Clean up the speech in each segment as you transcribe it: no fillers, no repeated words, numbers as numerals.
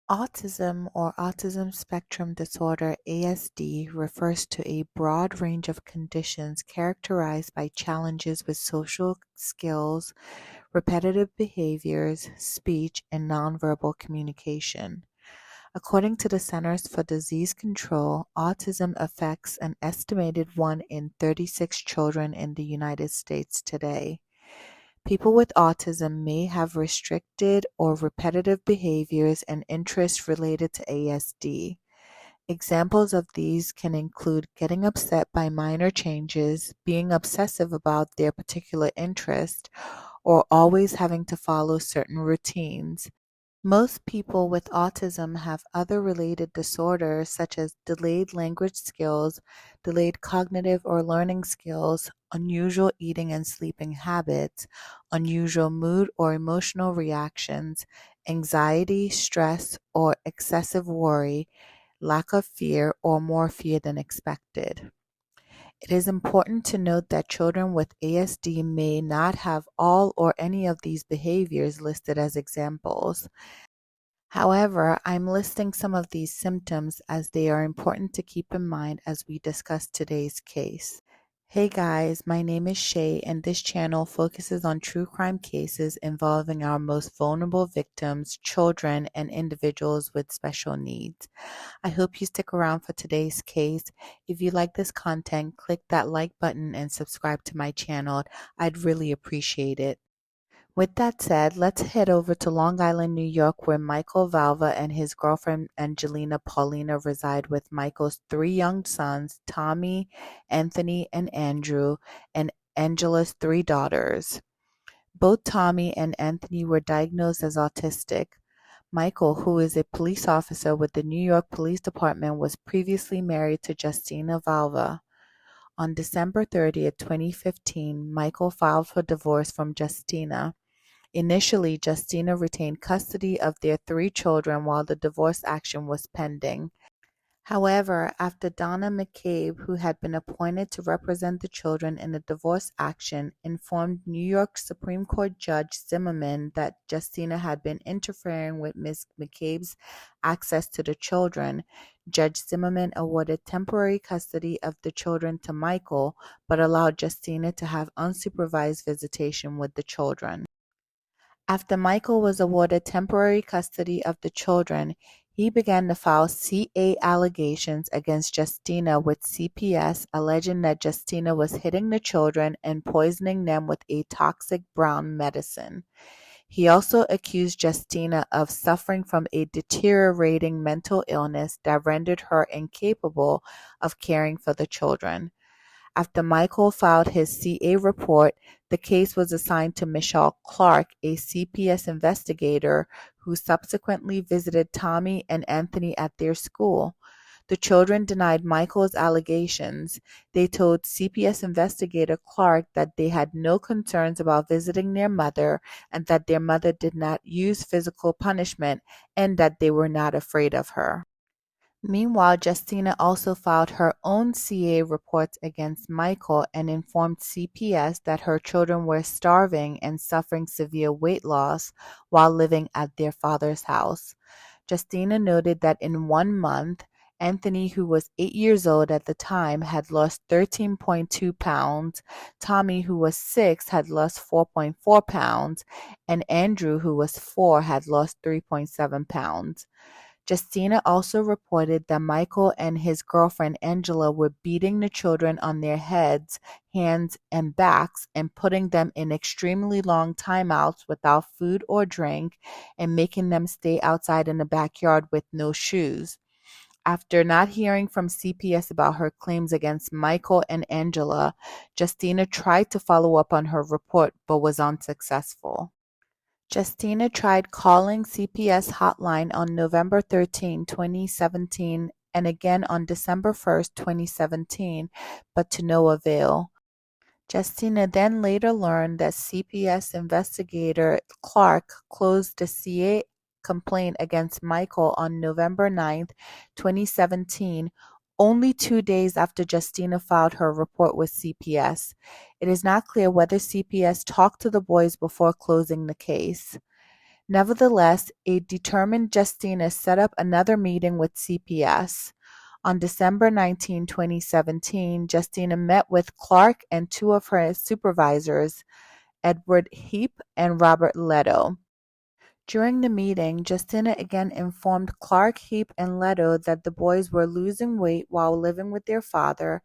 Autism or autism spectrum disorder (ASD) refers to a broad range of conditions characterized by challenges with social skills, repetitive behaviors, speech, and nonverbal communication. According to the Centers for Disease Control, autism affects an estimated 1 in 36 children in the United States today. People with autism may have restricted or repetitive behaviors and interests related to ASD. Examples of these can include getting upset by minor changes, being obsessive about their particular interest, or always having to follow certain routines. Most people with autism have other related disorders such as delayed language skills, delayed cognitive or learning skills, unusual eating and sleeping habits, unusual mood or emotional reactions, anxiety, stress, or excessive worry, lack of fear, or more fear than expected. It is important to note that children with ASD may not have all or any of these behaviors listed as examples. However, I'm listing some of these symptoms as they are important to keep in mind as we discuss today's case. Hey guys, my name is Shay and this channel focuses on true crime cases involving our most vulnerable victims, children, and individuals with special needs. I hope you stick around for today's case. If you like this content, click that like button and subscribe to my channel. I'd really appreciate it. With that said, let's head over to Long Island, New York, where Michael Valva and his girlfriend Angelina Paulina reside with Michael's three young sons, Tommy, Anthony, and Andrew, and Angela's three daughters. Both Tommy and Anthony were diagnosed as autistic. Michael, who is a police officer with the New York Police Department, was previously married to Justina Valva. On December 30th, 2015, Michael filed for divorce from Justina. Initially, Justina retained custody of their three children while the divorce action was pending. However, after Donna McCabe, who had been appointed to represent the children in the divorce action, informed New York Supreme Court Judge Zimmerman that Justina had been interfering with Ms. McCabe's access to the children, Judge Zimmerman awarded temporary custody of the children to Michael, but allowed Justina to have unsupervised visitation with the children. After Michael was awarded temporary custody of the children, he began to file CA allegations against Justina with CPS, alleging that Justina was hitting the children and poisoning them with a toxic brown medicine. He also accused Justina of suffering from a deteriorating mental illness that rendered her incapable of caring for the children. After Michael filed his CA report, the case was assigned to Michelle Clark, a CPS investigator who subsequently visited Tommy and Anthony at their school. The children denied Michael's allegations. They told CPS investigator Clark that they had no concerns about visiting their mother and that their mother did not use physical punishment and that they were not afraid of her. Meanwhile, Justina also filed her own CA reports against Michael and informed CPS that her children were starving and suffering severe weight loss while living at their father's house. Justina noted that in 1 month, Anthony, who was 8 years old at the time, had lost 13.2 pounds, Tommy, who was 6, had lost 4.4 pounds, and Andrew, who was 4, had lost 3.7 pounds. Justina also reported that Michael and his girlfriend Angela were beating the children on their heads, hands, and backs and putting them in extremely long timeouts without food or drink and making them stay outside in the backyard with no shoes. After not hearing from CPS about her claims against Michael and Angela, Justina tried to follow up on her report but was unsuccessful. Justina tried calling CPS hotline on November 13, 2017, and again on December 1st, 2017, but to no avail. Justina then later learned that CPS investigator Clark closed the CA complaint against Michael on November 9, 2017, only 2 days after Justina filed her report with CPS. It is not clear whether CPS talked to the boys before closing the case. Nevertheless, a determined Justina set up another meeting with CPS. On December 19, 2017, Justina met with Clark and two of her supervisors, Edward Heap and Robert Leto. During the meeting, Justina again informed Clark, Heap, and Leto that the boys were losing weight while living with their father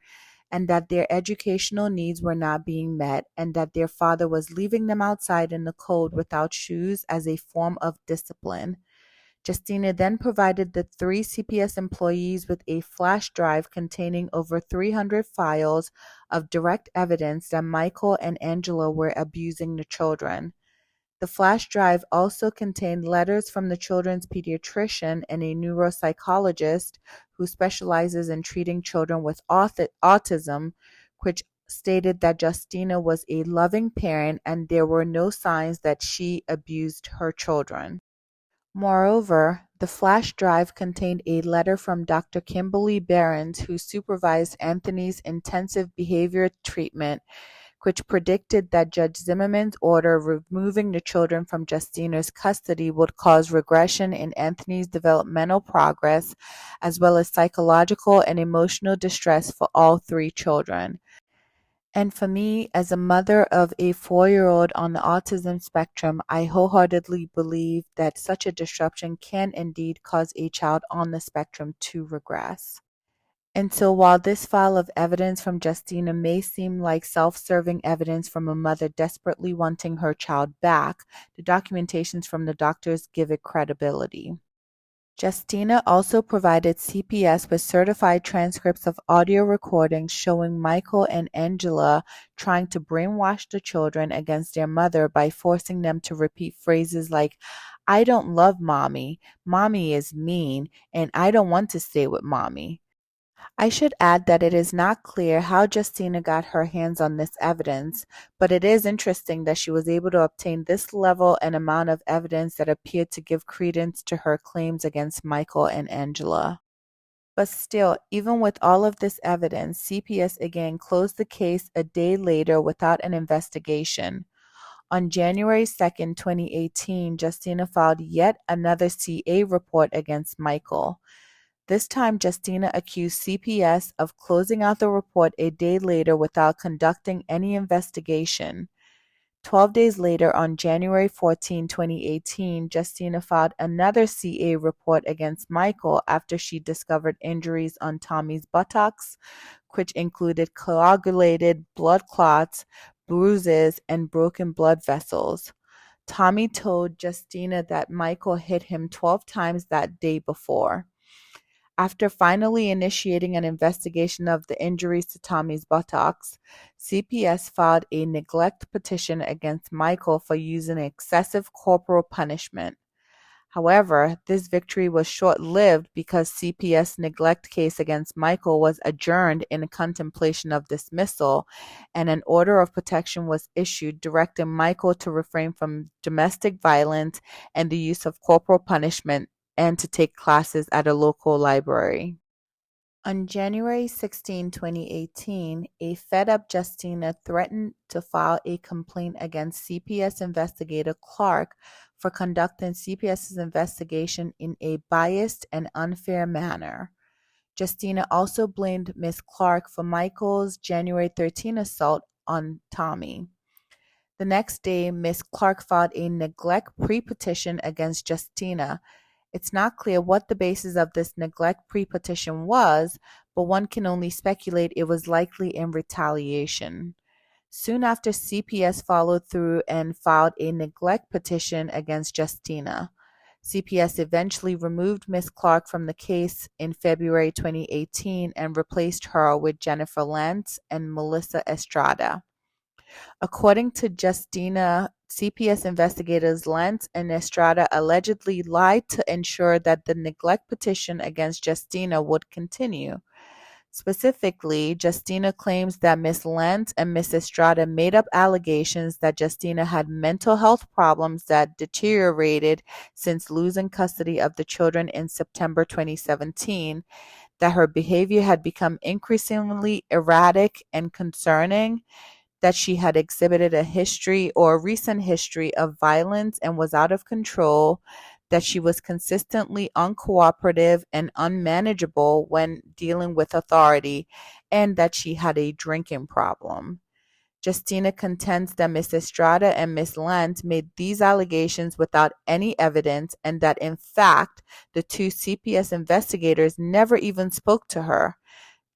and that their educational needs were not being met, and that their father was leaving them outside in the cold without shoes as a form of discipline. Justina then provided the three CPS employees with a flash drive containing over 300 files of direct evidence that Michael and Angela were abusing the children. The flash drive also contained letters from the children's pediatrician and a neuropsychologist who specializes in treating children with autism, which stated that Justina was a loving parent and there were no signs that she abused her children. Moreover, the flash drive contained a letter from Dr. Kimberly Behrens, who supervised Anthony's intensive behavior treatment, which predicted that Judge Zimmerman's order removing the children from Justina's custody would cause regression in Anthony's developmental progress, as well as psychological and emotional distress for all three children. And for me, as a mother of a 4-year-old on the autism spectrum, I wholeheartedly believe that such a disruption can indeed cause a child on the spectrum to regress. And so while this file of evidence from Justina may seem like self-serving evidence from a mother desperately wanting her child back, the documentations from the doctors give it credibility. Justina also provided CPS with certified transcripts of audio recordings showing Michael and Angela trying to brainwash the children against their mother by forcing them to repeat phrases like, "I don't love mommy, mommy is mean, and I don't want to stay with mommy." I should add that it is not clear how Justina got her hands on this evidence, but it is interesting that she was able to obtain this level and amount of evidence that appeared to give credence to her claims against Michael and Angela. But still, even with all of this evidence, CPS again closed the case a day later without an investigation. On January 2nd, 2018, Justina filed yet another CA report against Michael. This time, Justina accused CPS of closing out the report a day later without conducting any investigation. 12 days later, on January 14, 2018, Justina filed another CA report against Michael after she discovered injuries on Tommy's buttocks, which included coagulated blood clots, bruises, and broken blood vessels. Tommy told Justina that Michael hit him 12 times that day before. After finally initiating an investigation of the injuries to Tommy's buttocks, CPS filed a neglect petition against Michael for using excessive corporal punishment. However, this victory was short-lived because CPS neglect case against Michael was adjourned in contemplation of dismissal, and an order of protection was issued directing Michael to refrain from domestic violence and the use of corporal punishment and to take classes at a local library. On January 16, 2018, a fed-up Justina threatened to file a complaint against CPS investigator Clark for conducting CPS's investigation in a biased and unfair manner. Justina also blamed Ms. Clark for Michael's January 13 assault on Tommy. The next day, Ms. Clark filed a neglect pre-petition against Justina. It's not clear what the basis of this neglect pre-petition was, but one can only speculate it was likely in retaliation. Soon after, CPS followed through and filed a neglect petition against Justina. CPS eventually removed Ms. Clark from the case in February 2018 and replaced her with Jennifer Lentz and Melissa Estrada. According to Justina, CPS investigators Lentz and Estrada allegedly lied to ensure that the neglect petition against Justina would continue. Specifically, Justina claims that Ms. Lentz and Ms. Estrada made up allegations that Justina had mental health problems that deteriorated since losing custody of the children in September 2017, that her behavior had become increasingly erratic and concerning, that she had exhibited a history or a recent history of violence and was out of control, that she was consistently uncooperative and unmanageable when dealing with authority, and that she had a drinking problem. Justina contends that Miss Estrada and Miss Lent made these allegations without any evidence and that in fact the two CPS investigators never even spoke to her.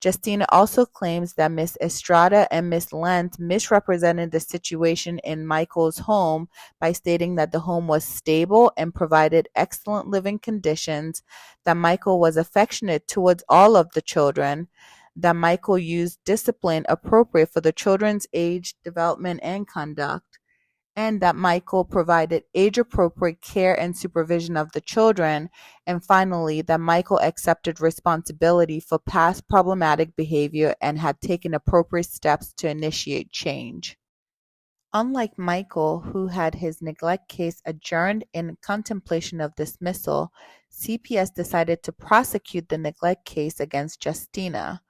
Justina also claims that Miss Estrada and Miss Lent misrepresented the situation in Michael's home by stating that the home was stable and provided excellent living conditions, that Michael was affectionate towards all of the children, that Michael used discipline appropriate for the children's age, development, and conduct, and that Michael provided age-appropriate care and supervision of the children, and finally, that Michael accepted responsibility for past problematic behavior and had taken appropriate steps to initiate change. Unlike Michael, who had his neglect case adjourned in contemplation of dismissal, CPS decided to prosecute the neglect case against Justina.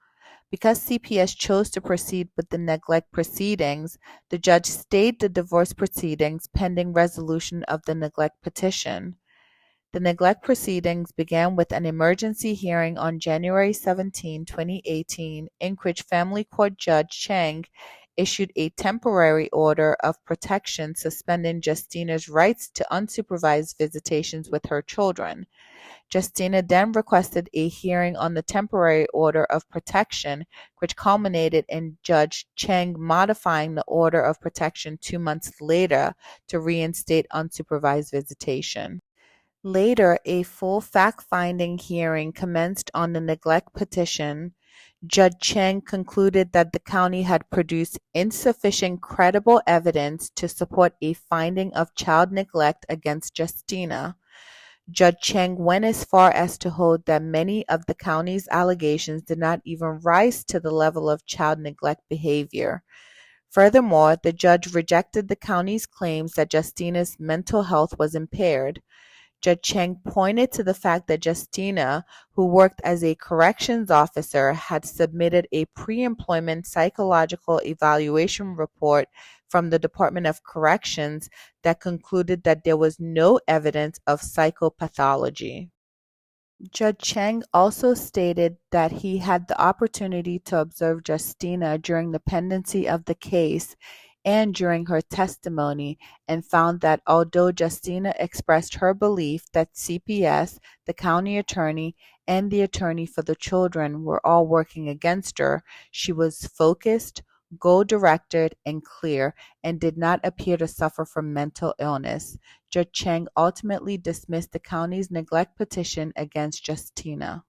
Because CPS chose to proceed with the neglect proceedings, the judge stayed the divorce proceedings pending resolution of the neglect petition. The neglect proceedings began with an emergency hearing on January 17, 2018, in which Family Court Judge Chang issued a temporary order of protection suspending Justina's rights to unsupervised visitations with her children. Justina then requested a hearing on the temporary order of protection, which culminated in Judge Chang modifying the order of protection 2 months later to reinstate unsupervised visitation. Later, a full fact-finding hearing commenced on the neglect petition. Judge Chang concluded that the county had produced insufficient credible evidence to support a finding of child neglect against Justina. Judge Chang went as far as to hold that many of the county's allegations did not even rise to the level of child neglect behavior. Furthermore, the judge rejected the county's claims that Justina's mental health was impaired. Judge Chang pointed to the fact that Justina, who worked as a corrections officer, had submitted a pre-employment psychological evaluation report from the Department of Corrections that concluded that there was no evidence of psychopathology. Judge Chang also stated that he had the opportunity to observe Justina during the pendency of the case and during her testimony, and found that although Justina expressed her belief that CPS, the county attorney, and the attorney for the children were all working against her, she was focused, goal-directed, and clear, and did not appear to suffer from mental illness. Judge Chang ultimately dismissed the county's neglect petition against Justina.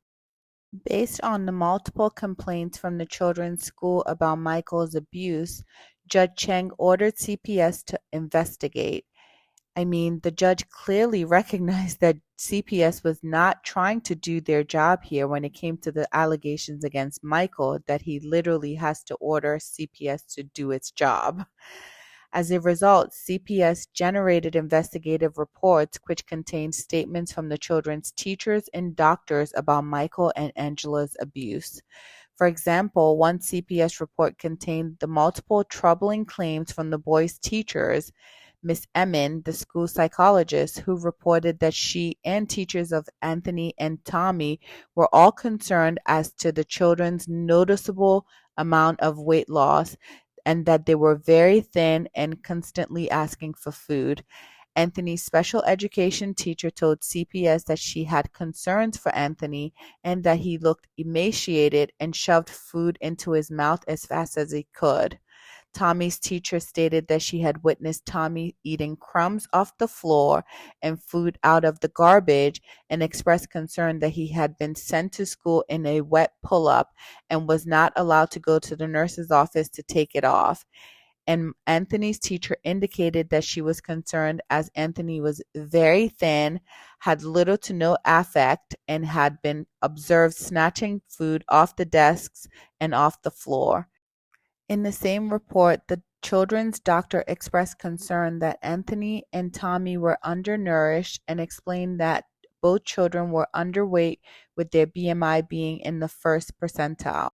Based on the multiple complaints from the children's school about Michael's abuse, Judge Chang ordered CPS to investigate. The judge clearly recognized that CPS was not trying to do their job here when it came to the allegations against Michael, that he literally has to order CPS to do its job. As a result, CPS generated investigative reports which contained statements from the children's teachers and doctors about Michael and Angela's abuse. For example, one CPS report contained the multiple troubling claims from the boys' teachers, Miss Emin, the school psychologist, who reported that she and teachers of Anthony and Tommy were all concerned as to the children's noticeable amount of weight loss and that they were very thin and constantly asking for food. Anthony's special education teacher told CPS that she had concerns for Anthony and that he looked emaciated and shoved food into his mouth as fast as he could. Tommy's teacher stated that she had witnessed Tommy eating crumbs off the floor and food out of the garbage, and expressed concern that he had been sent to school in a wet pull-up and was not allowed to go to the nurse's office to take it off. And Anthony's teacher indicated that she was concerned as Anthony was very thin, had little to no affect, and had been observed snatching food off the desks and off the floor. In the same report, the children's doctor expressed concern that Anthony and Tommy were undernourished and explained that both children were underweight, with their BMI being in the first percentile.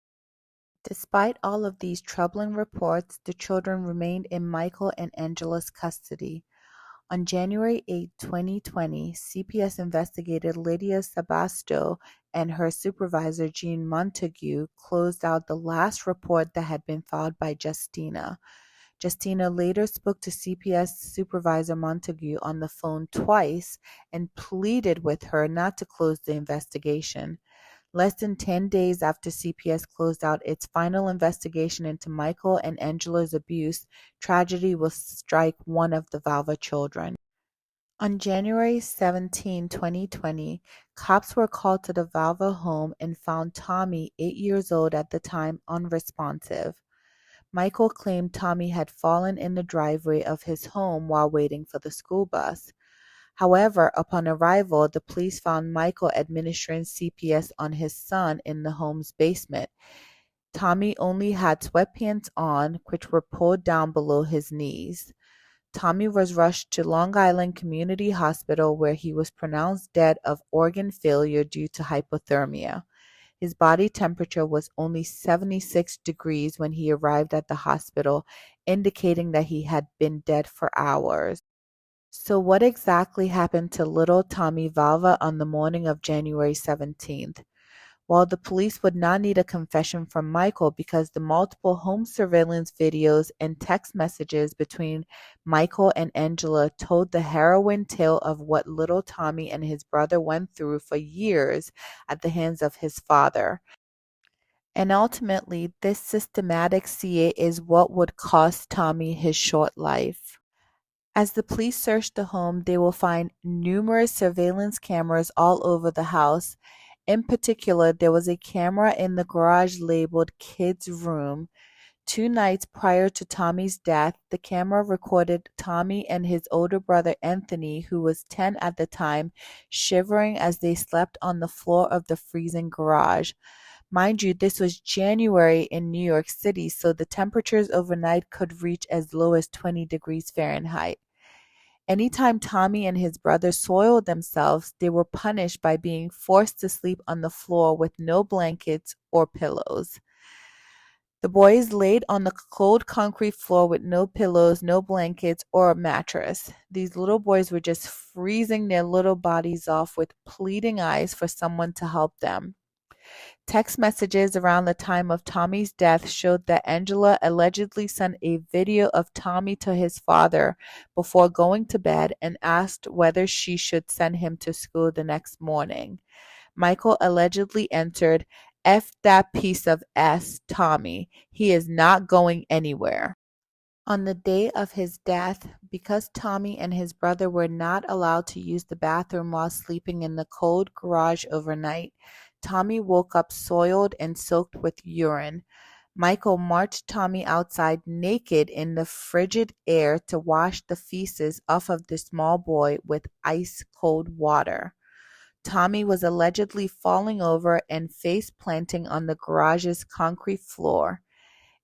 Despite all of these troubling reports, the children remained in Michael and Angela's custody. On January 8, 2020, CPS investigator Lydia Sabasto and her supervisor Jean Montague closed out the last report that had been filed by Justina. Justina later spoke to CPS supervisor Montague on the phone twice and pleaded with her not to close the investigation. Less than 10 days after CPS closed out its final investigation into Michael and Angela's abuse, tragedy will strike one of the Valva children. On January 17, 2020, cops were called to the Valva home and found Tommy, 8 years old at the time, unresponsive. Michael claimed Tommy had fallen in the driveway of his home while waiting for the school bus. However, upon arrival, the police found Michael administering CPS on his son in the home's basement. Tommy only had sweatpants on, which were pulled down below his knees. Tommy was rushed to Long Island Community Hospital where he was pronounced dead of organ failure due to hypothermia. His body temperature was only 76 degrees when he arrived at the hospital, indicating that he had been dead for hours. So what exactly happened to little Tommy Valva on the morning of January 17th? Well, the police would not need a confession from Michael because the multiple home surveillance videos and text messages between Michael and Angela told the harrowing tale of what little Tommy and his brother went through for years at the hands of his father. And ultimately, this systematic CA is what would cost Tommy his short life. As the police search the home, they will find numerous surveillance cameras all over the house. In particular, there was a camera in the garage labeled "Kids Room." 2 nights prior to Tommy's death, the camera recorded Tommy and his older brother Anthony, who was 10 at the time, shivering as they slept on the floor of the freezing garage. Mind you, this was January in New York City, so the temperatures overnight could reach as low as 20 degrees Fahrenheit. Anytime Tommy and his brother soiled themselves, they were punished by being forced to sleep on the floor with no blankets or pillows. The boys laid on the cold concrete floor with no pillows, no blankets, or a mattress. These little boys were just freezing their little bodies off with pleading eyes for someone to help them. Text messages around the time of Tommy's death showed that Angela allegedly sent a video of Tommy to his father before going to bed and asked whether she should send him to school the next morning. Michael allegedly answered, "F that piece of S, Tommy. He is not going anywhere." On the day of his death, because Tommy and his brother were not allowed to use the bathroom while sleeping in the cold garage overnight, Tommy woke up soiled and soaked with urine. Michael marched Tommy outside naked in the frigid air to wash the feces off of the small boy with ice-cold water. Tommy was allegedly falling over and face-planting on the garage's concrete floor.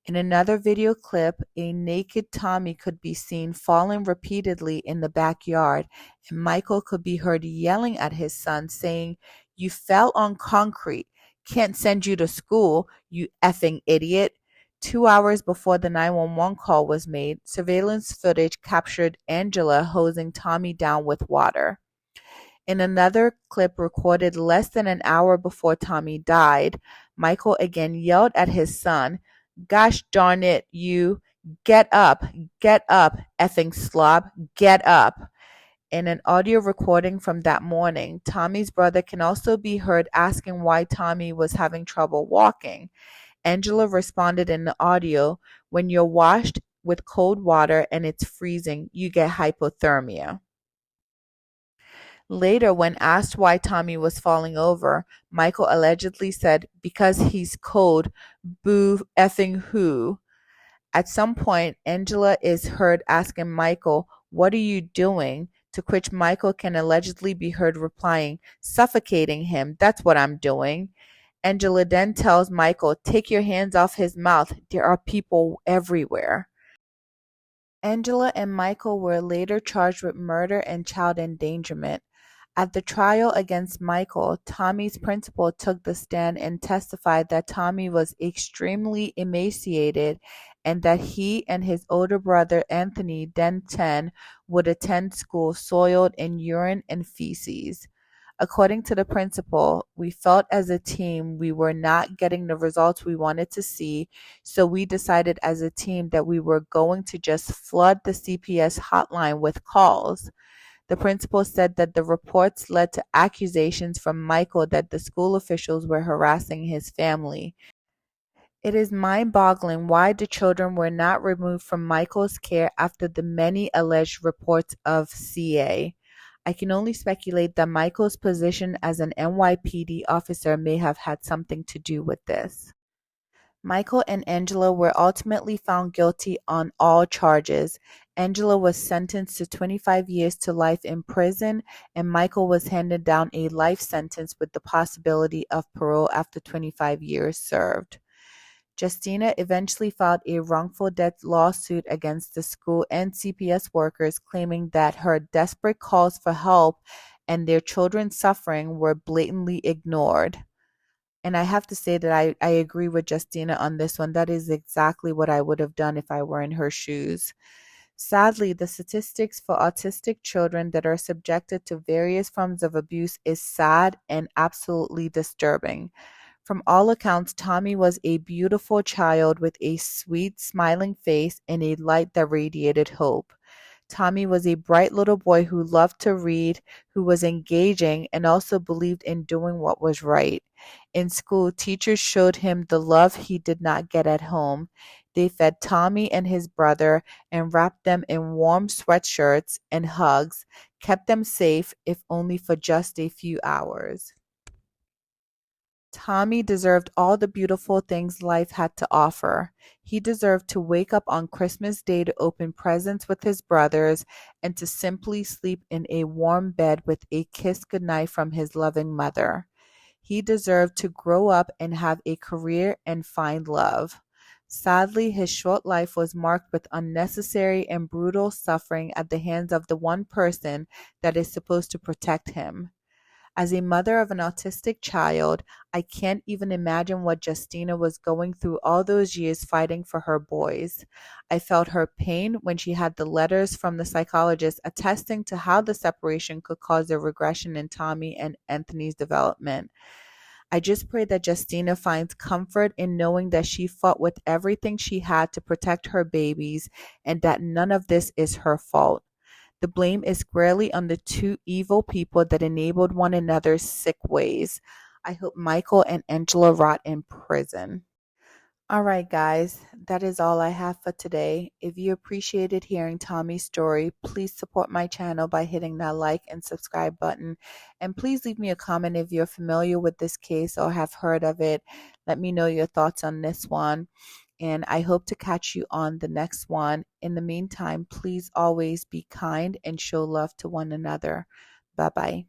In another video clip, a naked Tommy could be seen falling repeatedly in the backyard, and Michael could be heard yelling at his son, saying, "You fell on concrete. Can't send you to school, you effing idiot." 2 hours before the 911 call was made, surveillance footage captured Angela hosing Tommy down with water. In another clip recorded less than an hour before Tommy died, Michael again yelled at his son, "Gosh darn it, you, get up, effing slob, get up." In an audio recording from that morning, Tommy's brother can also be heard asking why Tommy was having trouble walking. Angela responded in the audio, "When you're washed with cold water and it's freezing, you get hypothermia." Later, when asked why Tommy was falling over, Michael allegedly said, "Because he's cold, boo effing who." At some point, Angela is heard asking Michael, "What are you doing?" To which Michael can allegedly be heard replying, "Suffocating him, that's what I'm doing." Angela then tells Michael, "Take your hands off his mouth, there are people everywhere." Angela and Michael were later charged with murder and child endangerment. At the trial against Michael, Tommy's principal took the stand and testified that Tommy was extremely emaciated and that he and his older brother Anthony, then 10, would attend school soiled in urine and feces. According to the principal, we felt as a team we were not getting the results we wanted to see, so we decided as a team that we were going to just flood the CPS hotline with calls. The principal said that the reports led to accusations from Michael that the school officials were harassing his family. It is mind-boggling why the children were not removed from Michael's care after the many alleged reports of CA. I can only speculate that Michael's position as an NYPD officer may have had something to do with this. Michael and Angela were ultimately found guilty on all charges. Angela was sentenced to 25 years to life in prison, and Michael was handed down a life sentence with the possibility of parole after 25 years served. Justina eventually filed a wrongful death lawsuit against the school and CPS workers, claiming that her desperate calls for help and their children's suffering were blatantly ignored. And I have to say that I agree with Justina on this one. That is exactly what I would have done if I were in her shoes. Sadly, the statistics for autistic children that are subjected to various forms of abuse is sad and absolutely disturbing. From all accounts, Tommy was a beautiful child with a sweet, smiling face and a light that radiated hope. Tommy was a bright little boy who loved to read, who was engaging, and also believed in doing what was right. In school, teachers showed him the love he did not get at home. They fed Tommy and his brother and wrapped them in warm sweatshirts and hugs, kept them safe, if only for just a few hours. Tommy deserved all the beautiful things life had to offer. He deserved to wake up on Christmas Day to open presents with his brothers and to simply sleep in a warm bed with a kiss goodnight from his loving mother. He deserved to grow up and have a career and find love. Sadly, his short life was marked with unnecessary and brutal suffering at the hands of the one person that is supposed to protect him. As a mother of an autistic child, I can't even imagine what Justina was going through all those years fighting for her boys. I felt her pain when she had the letters from the psychologist attesting to how the separation could cause a regression in Tommy and Anthony's development. I just pray that Justina finds comfort in knowing that she fought with everything she had to protect her babies and that none of this is her fault. The blame is squarely on the two evil people that enabled one another's sick ways. I hope Michael and Angela rot in prison. All right, guys, that is all I have for today. If you appreciated hearing Tommy's story, please support my channel by hitting that like and subscribe button. And please leave me a comment if you're familiar with this case or have heard of it. Let me know your thoughts on this one. And I hope to catch you on the next one. In the meantime, please always be kind and show love to one another. Bye bye.